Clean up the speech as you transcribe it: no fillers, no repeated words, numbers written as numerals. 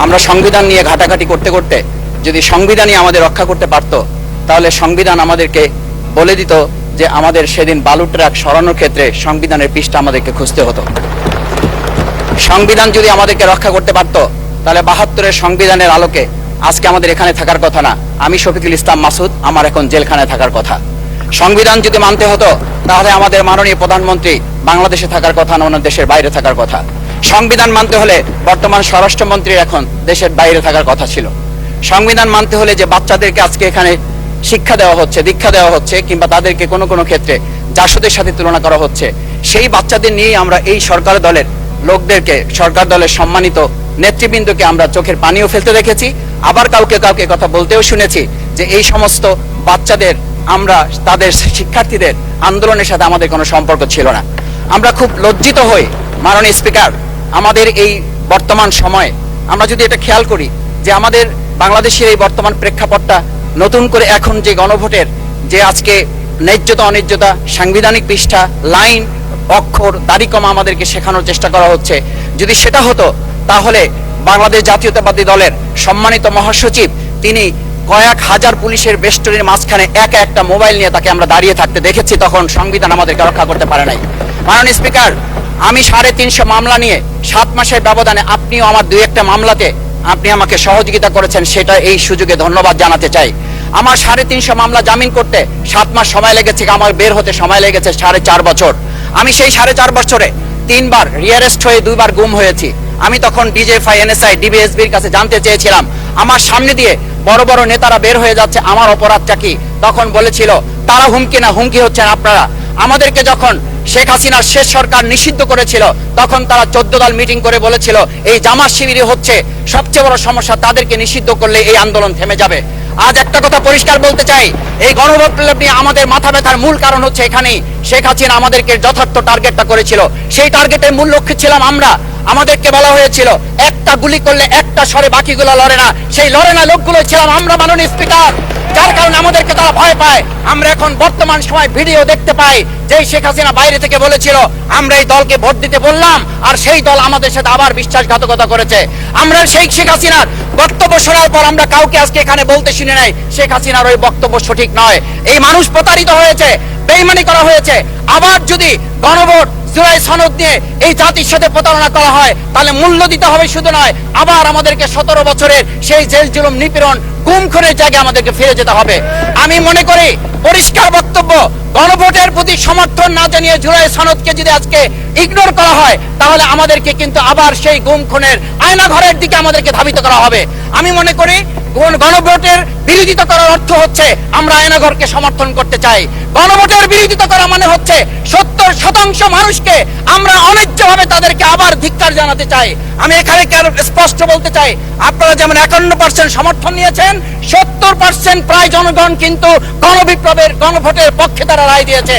আমরা সংবিধান নিয়ে ঘাটাঘাটি করতে করতে যদি সংবিধানই আমাদের রক্ষা করতে পারত, তাহলে সংবিধান আমাদেরকে বলে দিত যে আমাদের সেদিন বালু ট্রাক সরানোর ক্ষেত্রে সংবিধানের পৃষ্ঠা আমাদেরকে খুঁজতে হতো। সংবিধান যদি আমাদেরকে রক্ষা করতে পারত, তাহলে ৭২-এর সংবিধানের আলোকে আজকে আমাদের এখানে থাকার কথা না। আমি শফিকুল ইসলাম মাসুদ, আমার এখন জেলখানায় থাকার কথা। সংবিধান যদি মানতে হতো, তাহলে আমাদের মাননীয় প্রধানমন্ত্রী বাংলাদেশে থাকার কথা না, অন্য দেশের বাইরে থাকার কথা। সংবিধান মানতে হলে বর্তমান স্বরাষ্ট্রমন্ত্রীর এখন দেশের বাইরে থাকার কথা ছিল। সংবিধান মানতে হলে যে বাচ্চাদেরকে আজকে এখানে শিক্ষা দেওয়া হচ্ছে, দীক্ষা দেওয়া হচ্ছে, কিংবা তাদেরকে কোনো কোনো ক্ষেত্রে জাসদের সাথে তুলনা করা হচ্ছে, সেই বাচ্চাদের নিয়েই আমরা এই সরকার দলের লোকদেরকে, সরকার দলের সম্মানিত নেতৃবৃন্দকে আমরা চোখের পানিও ফেলতে দেখেছি। আবার কাউকে কাউকে কথা বলতেও শুনেছি যে এই সমস্ত বাচ্চাদের, আমরা তাদের শিক্ষার্থীদের আন্দোলনের সাথে আমাদের কোনো সম্পর্ক ছিল না। আমরা খুব লজ্জিত হই মাননীয় স্পিকার, আমাদের এই বর্তমান সময়ে আমরা যদি এটা খেয়াল করি যে আমাদের বাংলাদেশের এই বর্তমান প্রেক্ষাপটটা নতুন করে এখন যে গণভোটের যে আজকে ন্যায্যতা অন্যায্যতা, সাংবিধানিক পৃষ্ঠা, লাইন, অক্ষর, দাড়িকমা আমাদেরকে শেখানোর চেষ্টা করা হচ্ছে, যদি সেটা হতো তাহলে বাংলাদেশ জাতীয়তাবাদী দলের সম্মানিত মহাসচিব তিনি কয়েক হাজার পুলিশের বেষ্টনীর মাঝখানে একা একটা মোবাইল নিয়ে তাকে আমরা দাঁড়িয়ে থাকতে দেখেছি, তখন সংবিধান আমাদেরকে রক্ষা করতে পারে নাই। মাননীয় স্পিকার, আমি 350 মামলা নিয়ে 7 মাসের ব্যবধানে, আপনিও আমার 2-1টা মামলাতে আপনি আমাকে সহযোগিতা করেছেন, সেটা এই সুযোগে ধন্যবাদ জানাতে চাই। আমার 350 মামলা জামিন করতে 7 মাস সময় লেগেছে, আমার বের হতে সময় লেগেছে 4.5 বছর। আমি সেই 4.5 বছরে 3 বার রিয়ারেস্ট হয়ে 2 বার গুম হয়েছি। আমি তখন ডিজিএফআই, এনএসআই, ডিবিএসবির কাছে জানতে চেয়েছিলাম, আমার সামনে দিয়ে বড় বড় নেতারা বের হয়ে যাচ্ছে, আমার অপরাধটা কি? তখন বলেছিল তারা হুমকি না, হুমকি হচ্ছেন আপনারা। আমাদেরকে যখন শেখ হাসিনার শেষ সরকার নিষিদ্ধ করেছিল, তখন তারা 14 দল মিটিং করে বলেছিল এই জামাত শিবিরই হচ্ছে সবচেয়ে বড় সমস্যা, তাদেরকে নিষিদ্ধ করলে এই আন্দোলন থেমে যাবে। আজ একটা কথা পরিষ্কার বলতে চাই, এই গণবিপ্লব নিয়ে আমাদের মাথা ব্যথার মূল কারণ হচ্ছে এখানেই শেখ হাসিনা আমাদেরকে যথার্থ টার্গেটটা করেছিল। সেই টার্গেটের মূল লক্ষ্য ছিলাম আমরা। আমাদেরকে বলা হয়েছিল একটা গুলি করলে একটা সরে বাকিগুলো লড়ে না, সেই লড়ে না লোকগুলো ছিলাম আমরা মাননীয় স্পিকার, যার কারণে আমাদেরকে তারা ভয় পায়। আমরা এখন বর্তমান সময় ভিডিও দেখতে পাই যেই শেখ হাসিনা বাইরে থেকে বলেছিল আমরা এই দলকে ভোট দিতে বললাম, আর সেই দল আমাদের সাথে আবার বিশ্বাসঘাতকতা করেছে। আমরা সেই শেখ হাসিনার বক্তব্য শোনার পর আমরা কাউকে আজকে এখানে বলতে শুনে নাই শেখ হাসিনার ওই বক্তব্য সঠিক নয়। এই মানুষ প্রতারিত হয়েছে, বেইমানি করা হয়েছে। আবার যদি গণভোট, জুলাই সনদ নিয়ে এই জাতির সাথে প্রতারণা করা হয়, তাহলে মূল্য দিতে হবে শুধু নয়, আবার আমাদেরকে 17 বছরের সেই জেল জুলুম, নিপীড়ন, গুম খুনের জায়গায় আমাদেরকে ফিরে যেতে হবে। আমি মনে করি পরিষ্কার বক্তব্য, গণভোটের প্রতি সমর্থন না জানিয়ে জুলাই সনদকে যদি আজকে ইগনোর করা হয়, তাহলে আমাদেরকে কিন্তু আবার সেই গুম খুনের আয়নাঘরের দিকে আমাদেরকে ধাবিত করা হবে। আমি মনে করি গণভোটের বিরোধিতা করার অর্থ হচ্ছে আমরা আয়নাঘরকে সমর্থন করতে চাই। গণভোটের বিরোধিতা করা মানে হচ্ছে 70% মানুষকে আমরা অন্যায্যভাবে তাদেরকে আবার ধিক্কার জানাতে চাই। আমি এখানে স্পষ্ট বলতে চাই, আপনারা যেমন 51% সমর্থন নিয়েছেন, 70% প্রায় জনগণ কিন্তু গণবিপ্লবের, গণভোটের পক্ষে তারা রায় দিয়েছে।